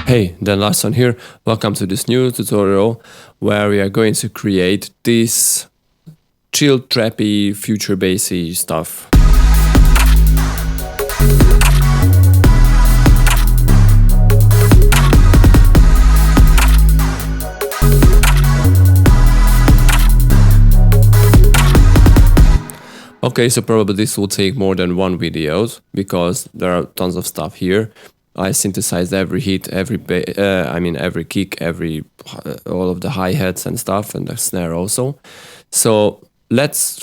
Hey, Dan Larson here. Welcome to this new tutorial where we are going to create this chill, trappy, future bassy stuff. Okay, so probably this will take more than one video because there are tons of stuff here. I synthesized every hit, every kick, all of the hi-hats and stuff, and the snare also. So let's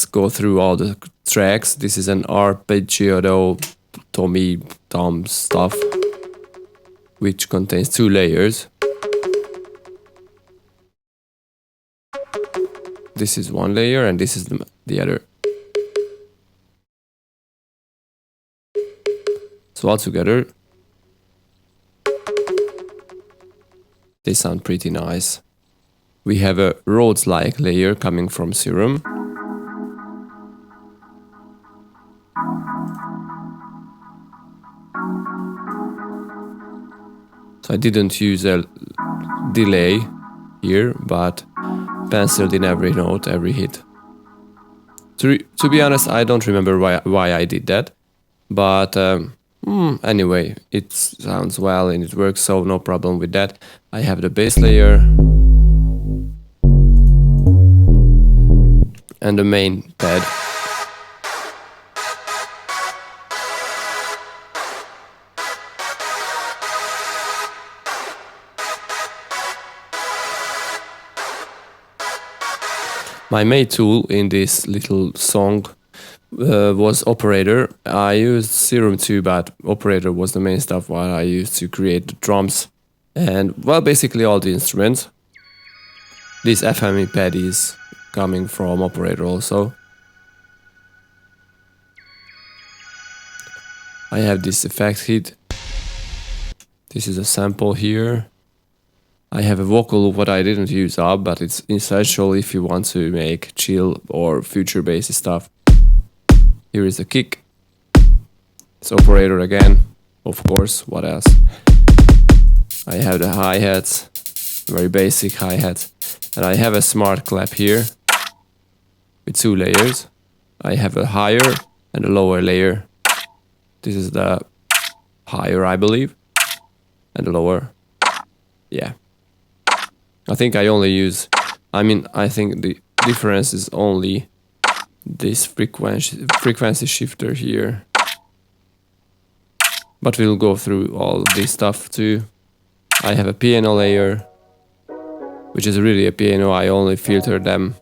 go through all the tracks. This is an arpeggiato Tom stuff, which contains 2 layers. This is one layer, and this is the other. So altogether, they sound pretty nice. We have a Rhodes-like layer coming from Serum. So I didn't use a delay here, but penciled in every note, every hit. To be honest, I don't remember why I did that, but anyway, it sounds well and it works, so no problem with that. I have the bass layer and the main pad. My main tool in this little song was Operator. I used Serum too, but Operator was the main stuff what I used to create the drums and, well, basically all the instruments. This FME pad is coming from Operator also. I have this effect hit. This is a sample here. I have a vocal loop what I didn't use up, but it's essential if you want to make chill or future bassy stuff. Here is the kick. It's Operator again, of course, what else? I have the hi-hats, very basic hi-hats. And I have a smart clap here with 2 layers. I have a higher and a lower layer. This is the higher, I believe, and the lower. Yeah. I think I only use, I think the difference is only this frequency shifter here. But we'll go through all this stuff too. I have a piano layer, which is really a piano, I only filter them.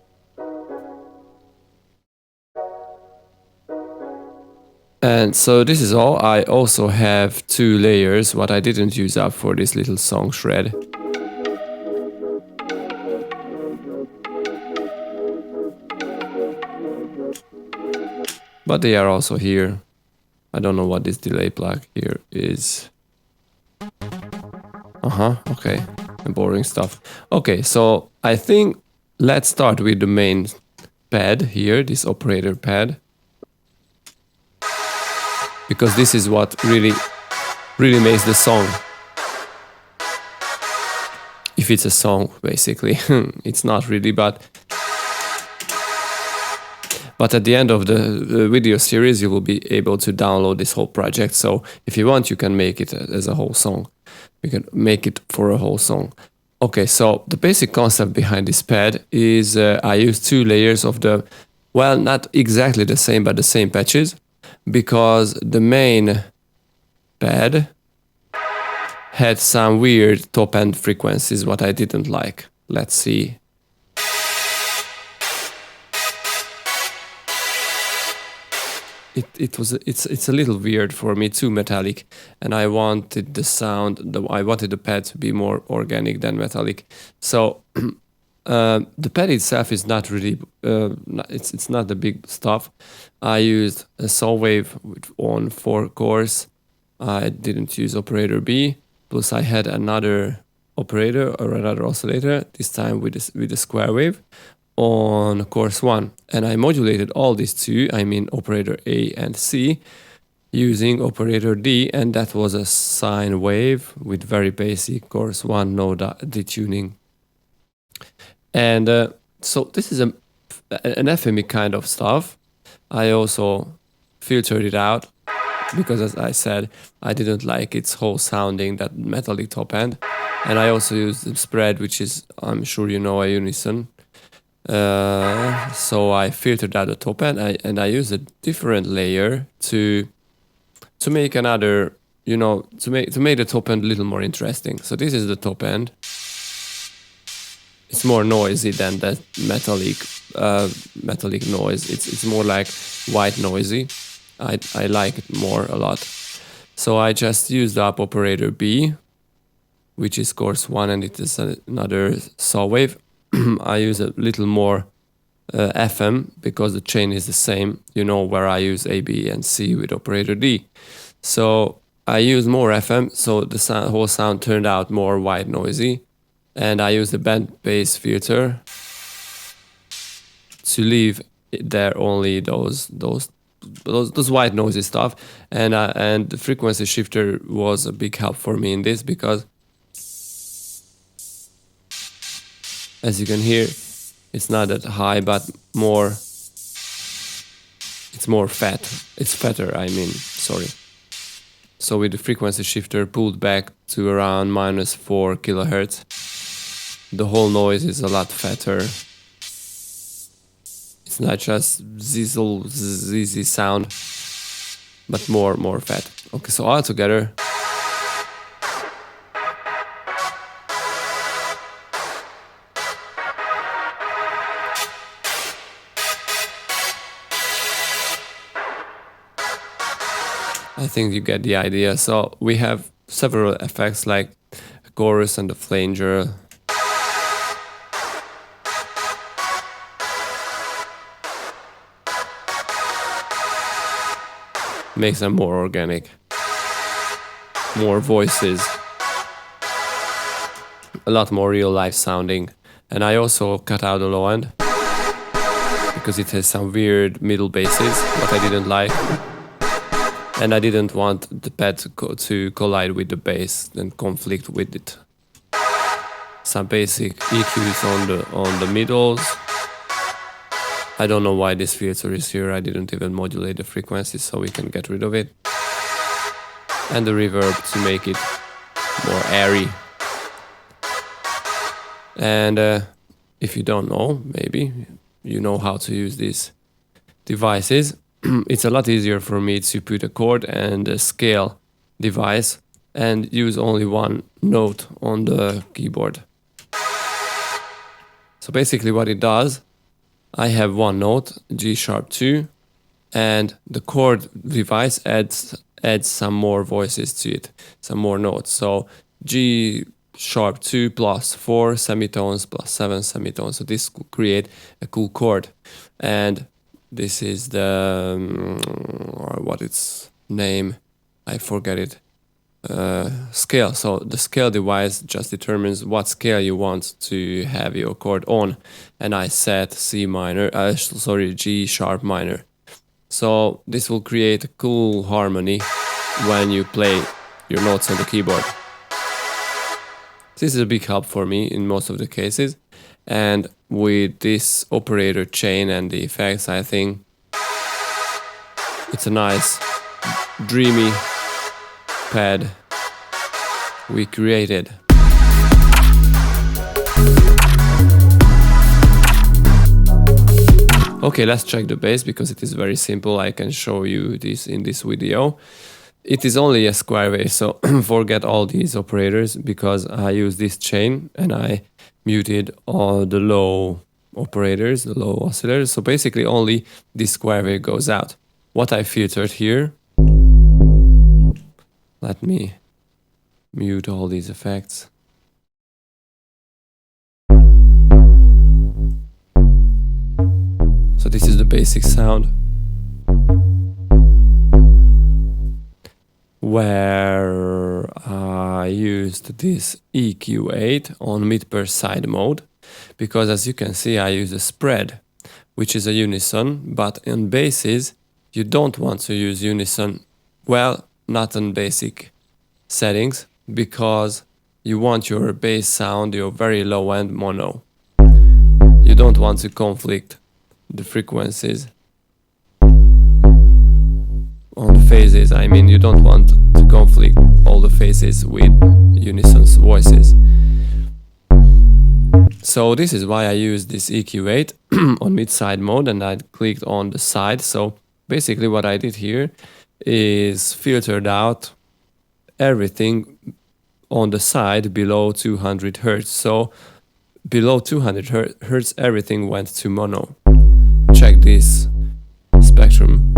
And so this is all. I also have 2 layers, what I didn't use up for this little song shred. But they are also here. I don't know what this delay plug here is. Okay, boring stuff. Okay, so I think let's start with the main pad here, this Operator pad. Because this is what really makes the song. If it's a song, basically. It's not really, but at the end of the video series, you will be able to download this whole project. So if you want, you can make it as a whole song. You can make it for a whole song. Okay, so the basic concept behind this pad is I use 2 layers of the, well, not exactly the same, but the same patches. Because the main pad had some weird top-end frequencies, what I didn't like. Let's see. It's a little weird for me, too metallic, and I wanted the sound, I wanted the pad to be more organic than metallic. So the pad itself is not really, it's not the big stuff. I used a saw wave on 4 cores. I didn't use Operator B, plus I had another operator or another oscillator, this time with a square wave on course 1. And I modulated all these 2, Operator A and C, using operator D, and that was a sine wave with very basic course 1 node detuning. And so this is an FME kind of stuff. I also filtered it out because, as I said, I didn't like its whole sounding, that metallic top end. And I also used the spread, which is, I'm sure you know, a unison. So I filtered out the top end, and I used a different layer to make another, you know, to make the top end a little more interesting. So this is the top end. It's more noisy than that metallic noise. It's more like white noisy. I like it more a lot. So I just used up operator B, which is course 1, and it is another saw wave. I use a little more FM because the chain is the same, you know, where I use A, B, and C with operator D. So I use more FM, so the whole sound turned out more white noisy. And I use the band pass filter to leave there only those white noisy stuff. And the frequency shifter was a big help for me in this, because as you can hear, it's not that high, but more. It's more fat. It's fatter, I mean, sorry. So with the frequency shifter pulled back to around -4 kilohertz, the whole noise is a lot fatter. It's not just zizzy sound, but more fat. Okay, so all together, I think you get the idea. So we have several effects like a chorus and a flanger. Makes them more organic. More voices. A lot more real life sounding. And I also cut out the low end because it has some weird middle basses, what I didn't like. And I didn't want the pad to collide with the bass and conflict with it. Some basic EQs on the middles. I don't know why this filter is here. I didn't even modulate the frequency, so we can get rid of it. And the reverb to make it more airy. And if you don't know, maybe you know how to use these devices. It's a lot easier for me to put a chord and a scale device and use only one note on the keyboard. So basically what it does, I have one note, G#2, and the chord device adds some more voices to it, some more notes. So G#2 plus 4 semitones plus 7 semitones. So this could create a cool chord. And this is the, what its name, I forget it, scale. So the scale device just determines what scale you want to have your chord on. And I set G sharp minor. So this will create a cool harmony when you play your notes on the keyboard. This is a big help for me in most of the cases. And with this operator chain and the effects, I think it's a nice, dreamy pad we created. Okay, let's check the bass because it is very simple. I can show you this in this video. It is only a square wave, so forget all these operators because I use this chain and I muted all the low operators, the low oscillators. So basically only this square wave goes out. What I filtered here, let me mute all these effects. So this is the basic sound, where I used this EQ8 on mid per side mode, because as you can see I use a spread, which is a unison, but in basses you don't want to use unison Well, not on basic settings, because you want your bass sound, your very low end mono. You don't want to conflict the frequencies on the phases. I mean, you don't want to conflict all the phases with unison voices. So this is why I use this EQ8 on mid-side mode, and I clicked on the side. So basically what I did here is filtered out everything on the side below 200 Hertz. So below 200 Hertz, everything went to mono. Check this spectrum.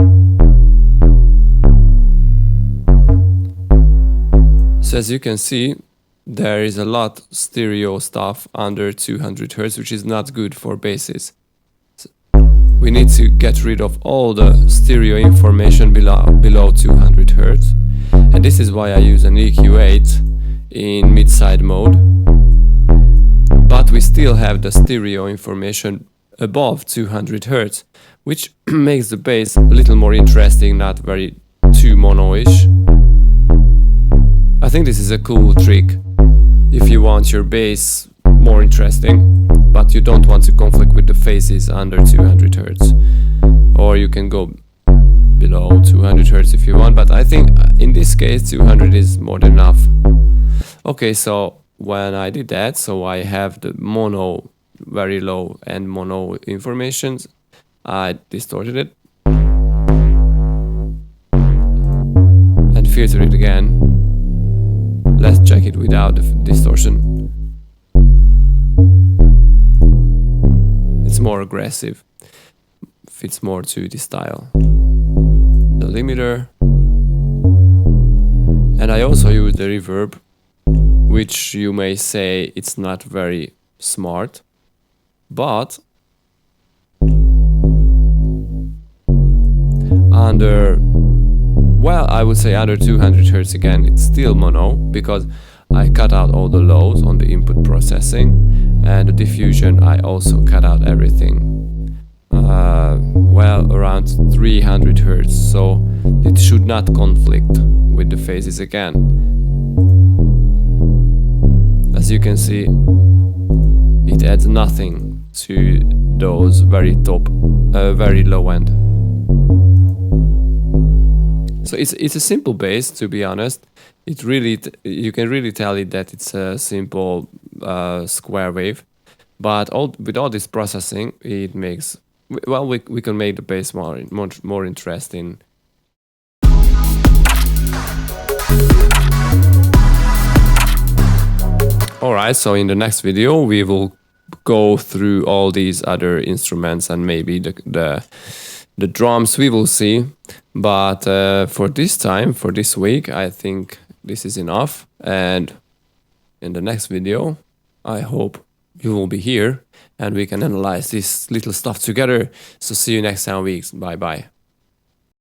So as you can see, there is a lot stereo stuff under 200 Hertz, which is not good for basses. So we need to get rid of all the stereo information below 200 Hertz. And this is why I use an EQ8 in mid-side mode. But we still have the stereo information above 200 Hertz, which makes the bass a little more interesting, not very too mono-ish. I think this is a cool trick if you want your bass more interesting, but you don't want to conflict with the phases under 200 Hertz. Or you can go below 200 Hertz if you want, but I think in this case 200 is more than enough. Okay, so when I did that, so I have the mono, very low and mono information. I distorted it and filter it again. Let's check it without the distortion. It's more aggressive, fits more to the style. The limiter, and I also use the reverb, which you may say it's not very smart, but I would say under 200 Hertz again, it's still mono, because I cut out all the lows on the input processing, and the diffusion I also cut out everything. Well, around 300 Hertz, so it should not conflict with the phases again. As you can see, it adds nothing to those very low end. So it's a simple bass, to be honest. It really you can really tell it that it's a simple square wave, but with all this processing, it makes, well, we can make the bass more interesting. Alright, so in the next video we will go through all these other instruments and maybe the drums, we will see. But for this week, I think this is enough. And in the next video, I hope you will be here and we can analyze this little stuff together. So see you next time, weeks. Bye bye.